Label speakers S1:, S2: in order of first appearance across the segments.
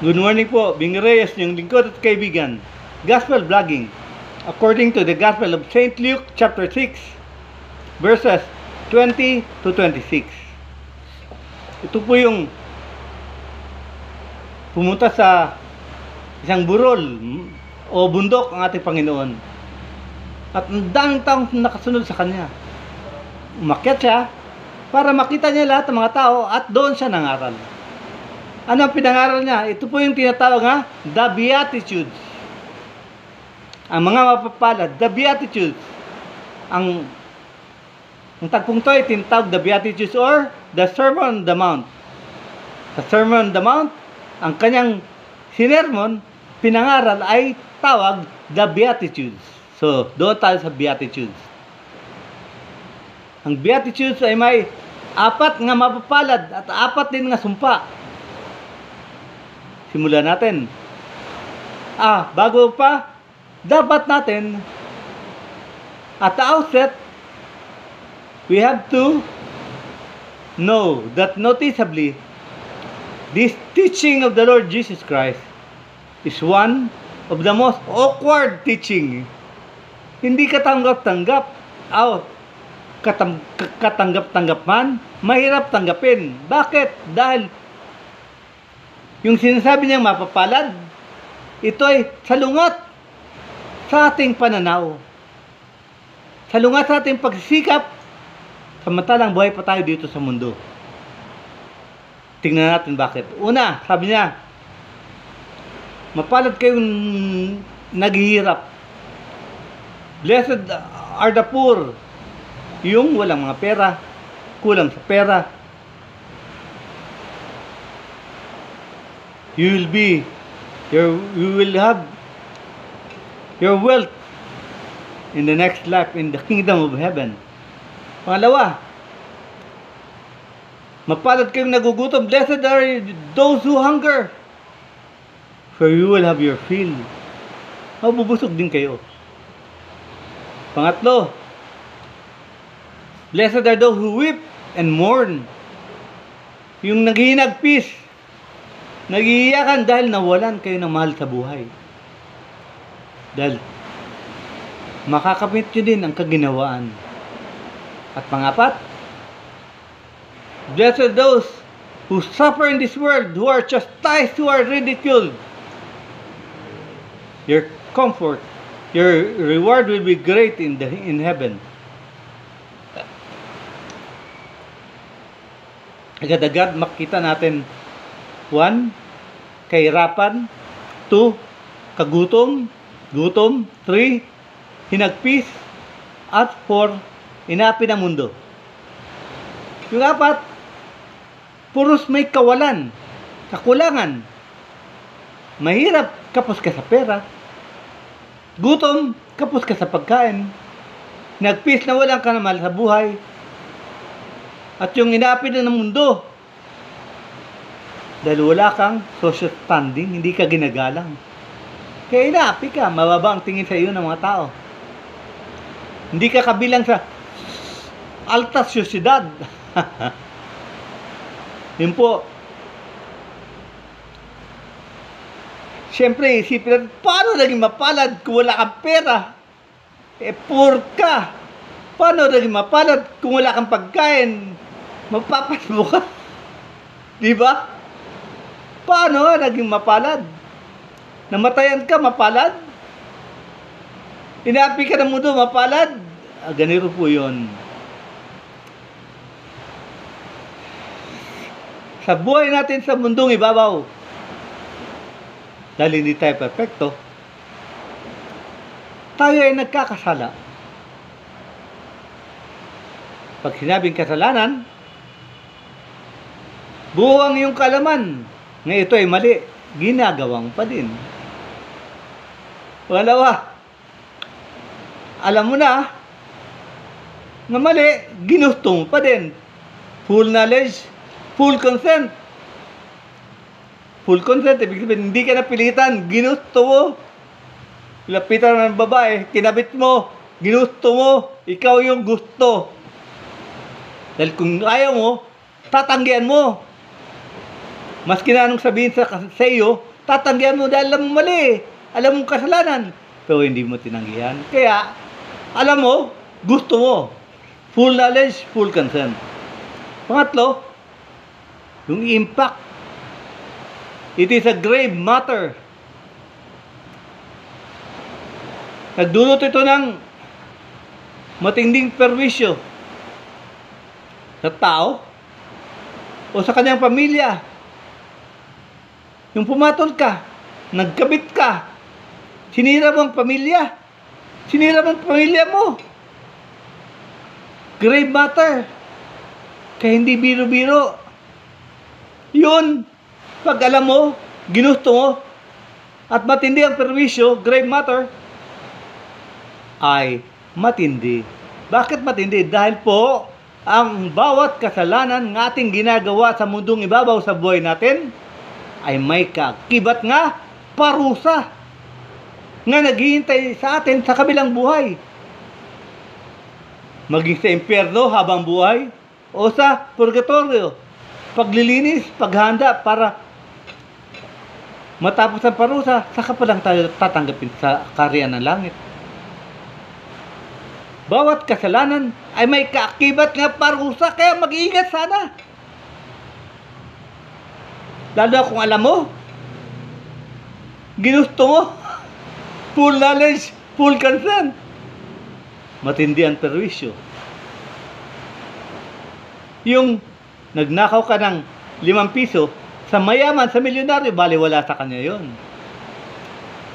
S1: Good morning po, Bing Reyes, yung lingkod at kaibigan. Gospel Vlogging. According to the Gospel of St. Luke, chapter 6, verses 20 to 26. Ito po yung pumunta sa isang burol o bundok ang ating Panginoon. At ang daming taong nakasunod sa Kanya. Umakyat siya para makita niya lahat ng mga tao at doon siya nangaral. Ano ang pinangaral niya? Ito po yung tinatawag nga, the Beatitudes. Ang mga mapapalad, the Beatitudes. Ang tagpong to ay tinatawag the Beatitudes or the Sermon on the Mount. Sa Sermon on the Mount, ang kanyang sinermon, pinangaral ay tawag the Beatitudes. So, doon tayo sa Beatitudes. Ang Beatitudes ay may 4 nga mapapalad at 4 din nga sumpa. Simulan natin. Bago pa, dapat natin at the outset, we have to know that noticeably, this teaching of the Lord Jesus Christ is one of the most awkward teaching. Hindi katanggap-tanggap. Katanggap-tanggap man, mahirap tanggapin. Bakit? Dahil yung sinasabi niyang mapapalad, ito ay salungat sa ating pananaw. Salungat sa ating pagsisikap, samantalang buhay pa tayo dito sa mundo. Tingnan natin bakit. Una, sabi niya, mapalad kayong naghihirap. Blessed are the poor. Yung walang mga pera, kulang sa pera. You will have your wealth in the next life in the kingdom of heaven. Pangalawa, mapalad kayong nagugutom. Blessed are those who hunger, for you will have your fill. Mabubusog din kayo. Pangatlo, blessed are those who weep and mourn. Yung naghihinagpis, nagiiyakan dahil nawalan kayo ng mahal sa buhay. Dahil makakamit nyo din ang kaginawaan. At pangapat, blessed are those who suffer in this world, who are chastised, who are ridiculed. Your comfort, your reward will be great in heaven. Agad-agad makita natin 1, kahirapan. 2, kagutom. 3, hinagpis. At 4, inapi ng mundo. Yung 4, puros may kawalan, kakulangan. Mahirap, kapos ka sa pera. Gutom, kapos ka sa pagkain. Hinagpis na walang ka na mahal sa buhay. At yung inapi ng mundo, dahil wala kang social standing, hindi ka ginagalang. Kaya inaapi ka, mababa ang tingin sa iyo ng mga tao. Hindi ka kabilang sa alta syudad. Yun po. Siyempre, isipin natin, paano naging mapalad kung wala kang pera? Poor ka. Paano naging mapalad kung wala kang pagkain? Magpapasbo ka. Diba? Paano naging mapalad? Namatayan ka, mapalad? Inaapi ka ng mundo, mapalad? Ganito po yun. Sa buhay natin sa mundong ibabaw, dahil hindi tayo perfecto, tayo ay nagkakasala. Pag sinabing kasalanan, buwang yung kalaman na ito ay mali, ginagawang pa din. Pangalawa, alam mo na mali, ginusto mo pa din. Full knowledge, full consent. Full consent, ibig sabihin, hindi ka napilitan, ginusto mo. Lapitan ng babae, kinabit mo, ginusto mo, ikaw yung gusto. Dahil kung ayaw mo, tatanggihan mo. Maski na anong sabihin sa iyo, Tatanggihan mo dahil alam mo mali. Alam mo kasalanan. Pero hindi mo tinanggihan. Kaya, alam mo, gusto mo. Full knowledge, full consent. Pangatlo, yung impact. It is a grave matter. Nagdulot ito ng matinding perwisyo sa tao o sa kanyang pamilya. Yung pumatol ka, nagkabit ka, sinira mo ang pamilya, sinira mo ang pamilya mo. Grave matter. Kaya hindi biro-biro. Yun, pag alam mo, ginusto mo, at matindi ang perwisyo, grave matter, ay matindi. Bakit matindi? Dahil po, ang bawat kasalanan ng ating ginagawa sa mundong ibabaw sa buhay natin, ay may kakibat nga parusa nga naghihintay sa atin sa kabilang buhay. Maging sa impyerno habang buhay o sa purgatorio. Paglilinis, paghanda para matapos ang parusa, saka pa lang tayo tatanggapin sa kaharian ng langit. Bawat kasalanan ay may kaakibat nga parusa, kaya mag-iingat sana. Lalo kung alam mo, ginusto mo, full knowledge, full consent, matindi ang perwisyo. Yung nagnakaw ka ng 5 piso sa mayaman, sa milyonaryo, bali wala sa kanya yon.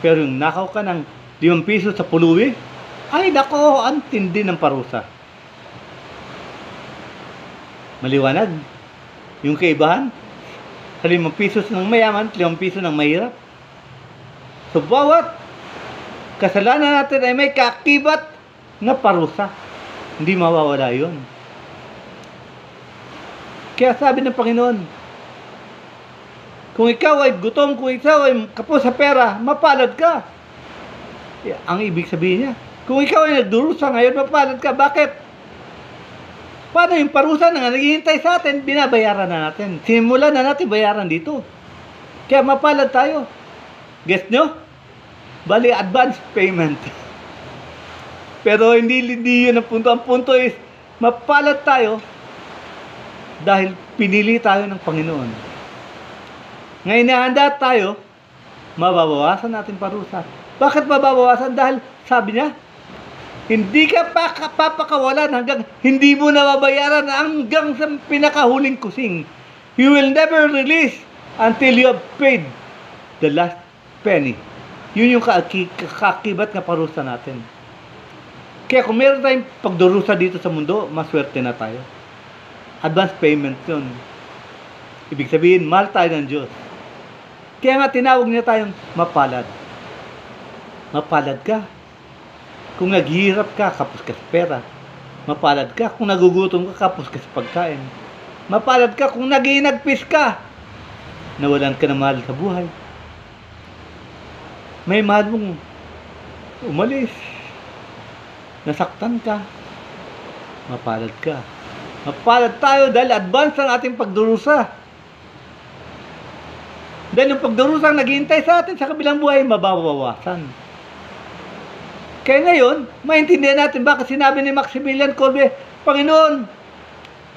S1: Pero yung nakaw ka ng 5 piso sa puluwi, ay nako, ang tindi ng parusa. Maliwanag yung kaibahan sa 5 piso ng mayaman, 5 piso ng mahirap. So bawat kasalanan natin ay may kaakibat na parusa. Hindi mawawala yun. Kaya sabi ng Panginoon, kung ikaw ay gutom, kung ikaw ay kapos sa pera, mapalad ka. Ang ibig sabihin niya, kung ikaw ay nagdurusa ngayon, mapalad ka. Bakit? Paano yung parusa na naghihintay sa atin, binabayaran na natin. Simulan na natin bayaran dito. Kaya mapalad tayo. Guess nyo? Bali, advance payment. Pero hindi yun ang punto. Ang punto is, mapalad tayo dahil pinili tayo ng Panginoon. Ngayon nahanda tayo, mababawasan natin parusa. Bakit mababawasan? Dahil sabi niya, hindi ka papakawalan hanggang hindi mo nababayaran hanggang sa pinakahuling kusing. You will never release until you have paid the last penny. Yun yung kaakibat na parusa natin. Kaya kung meron tayong pagdurusa dito sa mundo, maswerte na tayo. Advance payment yun. Ibig sabihin, mahal tayo ng Diyos. Kaya nga tinawag niya tayong mapalad. Mapalad ka. Kung naghihirap ka, kapos ka sa pera. Mapalad ka kung nagugutom ka, kapos ka sa pagkain. Mapalad ka kung naghihinagpis ka. Nawalan ka ng mahal sa buhay. May mahal mong umalis. Nasaktan ka. Mapalad ka. Mapalad tayo dahil advance ang ating pagdurusa. Dahil yung pagdurusa ang naghihintay sa atin sa kabilang buhay, mababawasan. Kaya ngayon, maintindihan natin bakit sinabi ni Maximilian Kolbe, Panginoon,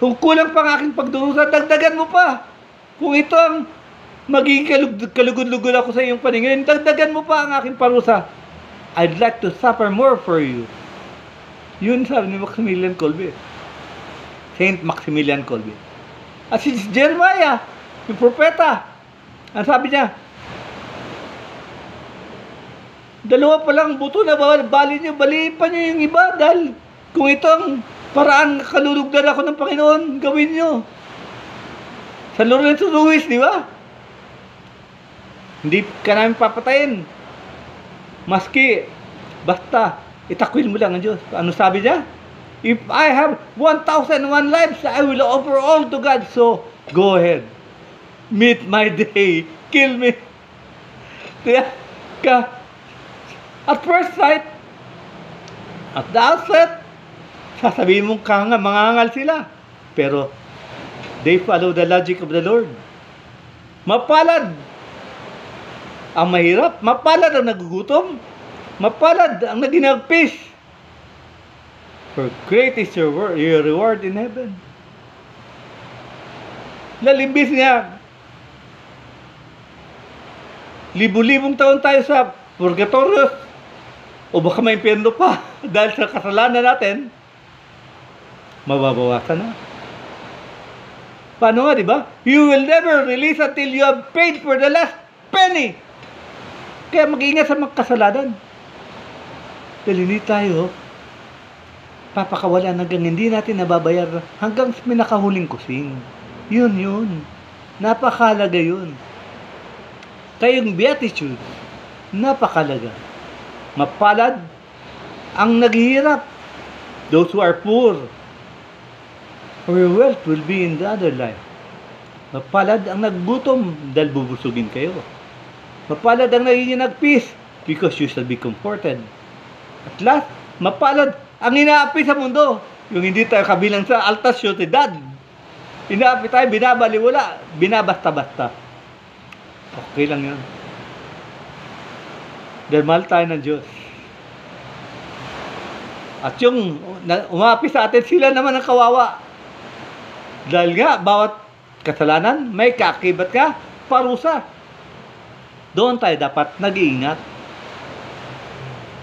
S1: kung kulang pa ang aking pagdurusa, dagdagan mo pa. Kung ito ang magiging kalugod-lugod ako sa iyong paningin, dagdagan mo pa ang aking parusa. I'd like to suffer more for you. Yun sabi ni Maximilian Kolbe. Saint Maximilian Kolbe. At si Jeremiah, yung propeta, ang sabi niya, dalawa pa lang buto na bali nyo, baliin pa nyo yung iba dahil kung ito ang paraan kalulugdan ako ng Panginoon, gawin nyo. Sa Lorenzo Ruiz, di ba? Hindi ka namin papatayin. Maski, basta, itakwil mo lang ang Diyos. Ano sabi niya? If I have 1,001 lives, I will offer all to God. So, go ahead. Meet my day. Kill me. At first sight, at the outset, sasabihin mong mangangal sila. Pero, they follow the logic of the Lord. Mapalad ang mahirap, mapalad ang nagugutom, mapalad ang naginagpis. For great is your reward in heaven. Lalimbis niya, libu-libong taon tayo sa purgatorio o baka may impyerno pa dahil sa kasalanan natin, mababawasan na. Paano nga, di ba? You will never release until you have paid for the last penny. Kaya mag-ingat sa mga kasalanan. Dahil hindi tayo papakawalan hanggang hindi natin nababayar hanggang sa pinakahuling kusing. Yun. Napakalaga yun. Kaya yung beatitude, napakalaga. Mapalad ang naghihirap. Those who are poor, for your wealth will be in the other life. Mapalad ang naggutom dahil bubusugin kayo. Mapalad ang nagiging because you shall be comforted. At last, mapalad ang inaapi sa mundo. Yung hindi tayo kabilang sa alta syudad. Inaapi tayo, binabaliwala, binabasta-basta. Okay lang yun. Dahil mahal tayo ng Diyos. At yung umapi sa atin, sila naman ang kawawa. Dahil nga, bawat kasalanan, may kaakibat ka, parusa. Doon tayo dapat nag-iingat.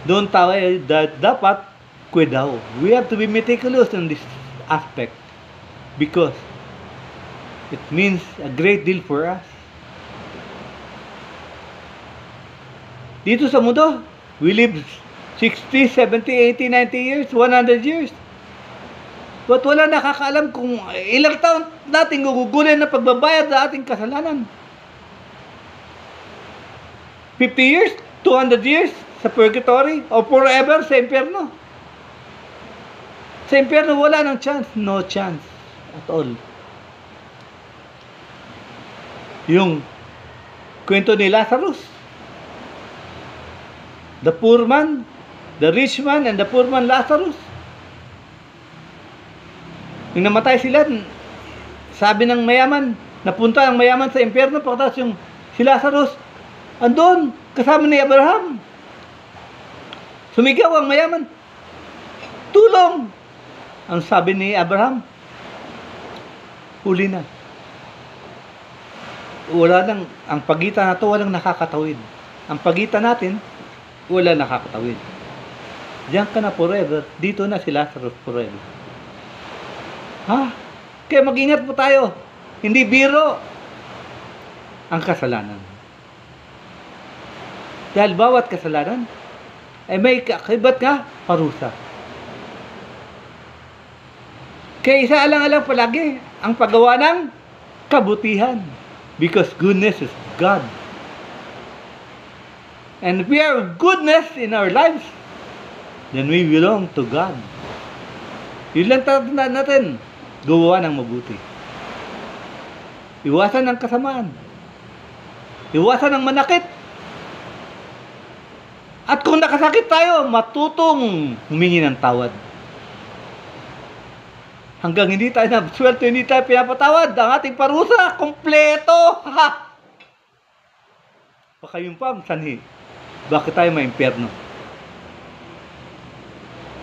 S1: Doon tayo dapat kwedaw. We have to be meticulous in this aspect because it means a great deal for us. Dito sa mundo, we live 60, 70, 80, 90 years, 100 years. But wala nakakaalam kung ilang taon natin gugugulin na pagbabayad sa ating kasalanan. 50 years, 200 years sa purgatory, o forever sa impyerno. Sa impyerno wala ng chance, no chance at all. Yung kwento ni Lazarus, the poor man, the rich man, and the poor man Lazarus. Nung namatay sila, sabi ng mayaman, napunta ang mayaman sa impyerno, pagkatapos yung si Lazarus, andun, kasama ni Abraham. Sumigaw ang mayaman, tulong! Ang sabi ni Abraham, huli na. Wala nang, ang pagitan na to walang nakakatawid. Ang pagitan natin, wala nakakatawid. Diyan ka na forever, dito na si Lazarus forever. Ha? Kaya mag-ingat po tayo. Hindi biro ang kasalanan. Dahil bawat kasalanan ay may kaakibat nga parusa. Kaya isa alang-alang palagi ang paggawa ng kabutihan. Because goodness is God. And if we have goodness in our lives, then we belong to God. Yun lang tatandaan natin. Gawa ng mabuti. Iwasan ng kasamaan. Iwasan ng manakit. At kung nakasakit tayo, matutong humingi ng tawad. Hanggang hindi tayo nabswelto, hindi tayo pinapatawad, ang ating parusa, kompleto! Ha! Baka yung pa ang sanhi. Bakit tayo may impyerno?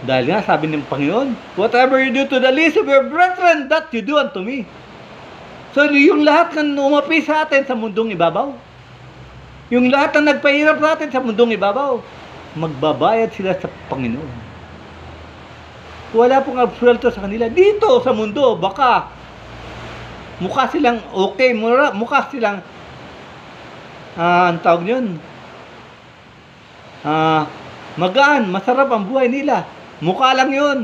S1: Dahil nga, sabi ng Panginoon, whatever you do to the least of your brethren, that you do unto me. So, yung lahat ng umapi sa atin sa mundong ibabaw, yung lahat ng nagpahirap sa atin sa mundong ibabaw, magbabayad sila sa Panginoon. Wala pong absuelto sa kanila. Dito sa mundo, baka mukha silang okay, mukha silang ang tawag yun, magaan, masarap ang buhay nila. Mukha lang yun.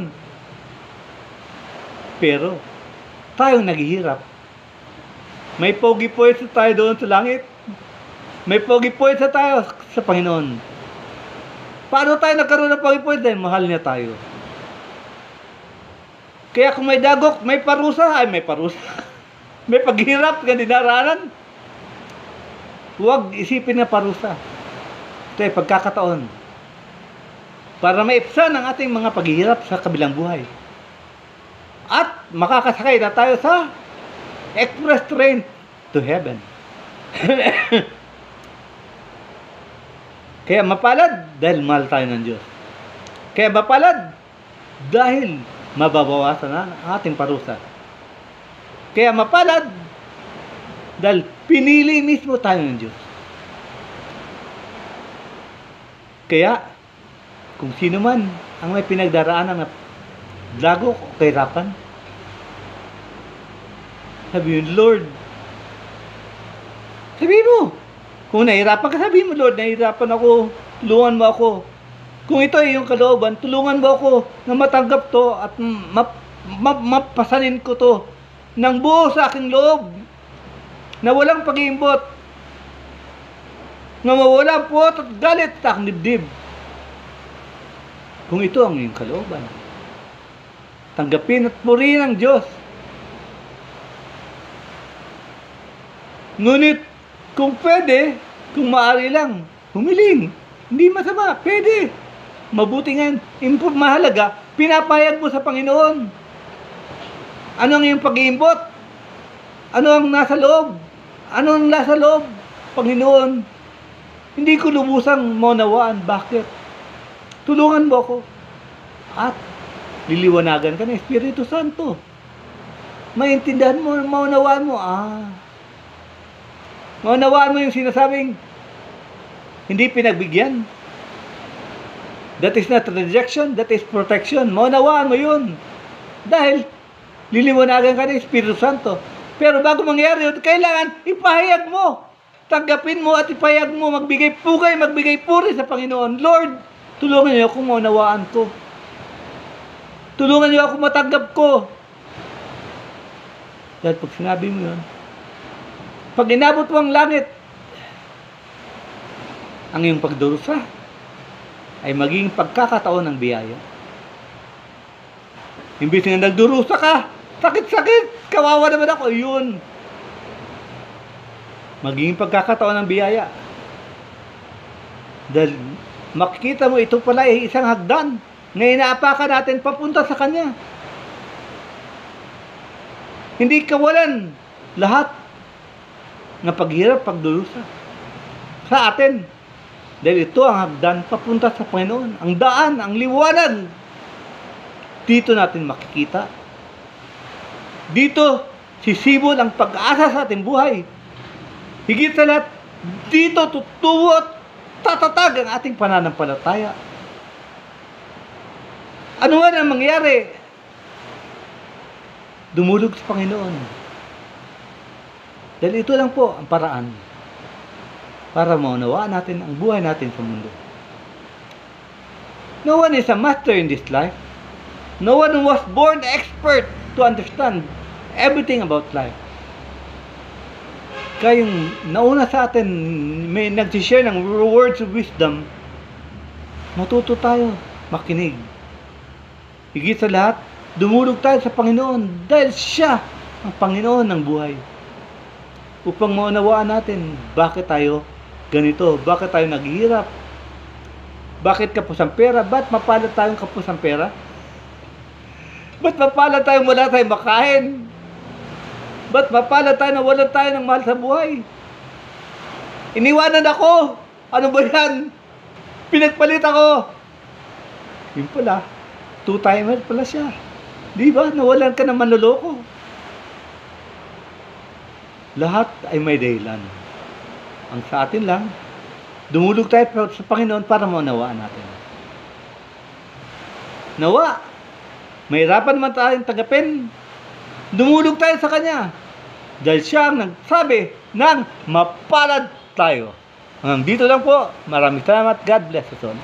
S1: Pero, tayong naghihirap. May pogi-poet tayo doon sa langit. May pogi-poet tayo sa Panginoon. Paano tayo nagkaroon ng pogi-poet? Dahil mahal niya tayo. Kaya kung may dagok, may parusa. Ay, may parusa. May paghirap ka dinaranan. Huwag isipin na parusa. Ito ay pagkakataon. Para maipsan ang ating mga paghihirap sa kabilang buhay. At makakasakay na tayo sa express train to heaven. Kaya mapalad dahil mahal tayo ng Diyos. Kaya mapalad dahil mababawasan na ang ating parusa. Kaya mapalad dahil pinili mismo tayo ng Diyos. Kaya kung sino man ang may pinagdaraanan na lago o kahirapan, sabihin, Lord, sabihin mo, kung nahihirapan ka, sabihin mo, Lord, nahihirapan ako, tulungan mo ako. Kung ito ay iyong kalooban, tulungan mo ako na matanggap to at mapasanin ko to ng buo sa aking loob na walang pag-iimbot, na mawala po at galit sa aking dibdib. Kung ito ang iyong kalooban, tanggapin at purihin ang Diyos. Ngunit, kung pwede, kung maaari lang, humiling. Hindi masama, pwede. Mabuti nga, mahalaga, pinapayag mo sa Panginoon. Ano ang iyong pag-iimbot? Ano ang nasa loob? Ano ang nasa loob? Panginoon, hindi ko lubusang maunawaan. Bakit? Tulungan mo ako. At liliwanagan ka ng Espiritu Santo. Maintindihan mo, maunawaan mo. Maunawaan mo yung sinasabing hindi pinagbigyan. That is not rejection, that is protection. Maunawaan mo yun. Dahil liliwanagan ka ng Espiritu Santo. Pero bago mangyari yun, kailangan ipahayag mo. Tanggapin mo at ipahayag mo. Magbigay pugay, magbigay puri sa Panginoon. Lord, tulungan niyo ako maunawaan ko. Tulungan niyo ako matanggap ko. Dahil pag sinabi mo yun, pag inabot mo ang langit, ang iyong pagdurusa ay maging pagkakataon ng biyaya. Imbis nga nagdurusa ka, sakit-sakit, kawawa naman ako, yun. Maging pagkakataon ng biyaya. Dahil makikita mo, ito pala ay isang hagdan na inaapakan natin papunta sa Kanya. Hindi kawalan lahat ng paghirap, pagdurusa sa atin. Dahil ito ang hagdan papunta sa Panginoon. Ang daan, ang liwanag. Dito natin makikita. Dito, sisibol ang pag-asa sa ating buhay. Higit sa lahat, dito tutubo at tatatag ang ating pananampalataya. Ano nga ang mangyari? Dumulog sa Panginoon. Dahil ito lang po ang paraan para maunawaan natin ang buhay natin sa mundo. No one is a master in this life. No one was born expert to understand everything about life. Kaya yung nauna sa atin, may nag-share ng words of wisdom, matuto tayo, makinig. Higit sa lahat, dumulog tayo sa Panginoon dahil Siya ang Panginoon ng buhay. Upang maunawaan natin bakit tayo ganito, bakit tayo naghihirap, bakit kapos ang pera, ba't mapalad tayong kapos ang pera, ba't mapalad tayong wala tayong makain, ba't mapalad tayo na wala tayo ng mahal sa buhay. Iniwanan ako, ano ba yan, pinagpalit ako. Yun pala, two-timer pala siya, di ba, nawalan ka ng manloloko. Lahat ay may dahilan. Ang sa atin lang, dumulog tayo sa Panginoon para maunawaan natin. Nawa, mahirapan man tayong tagapin, dumulog tayo sa Kanya. Dahil Siya ang nagsabi ng mapalad tayo. Hanggang dito lang po. Maraming salamat. God bless us all.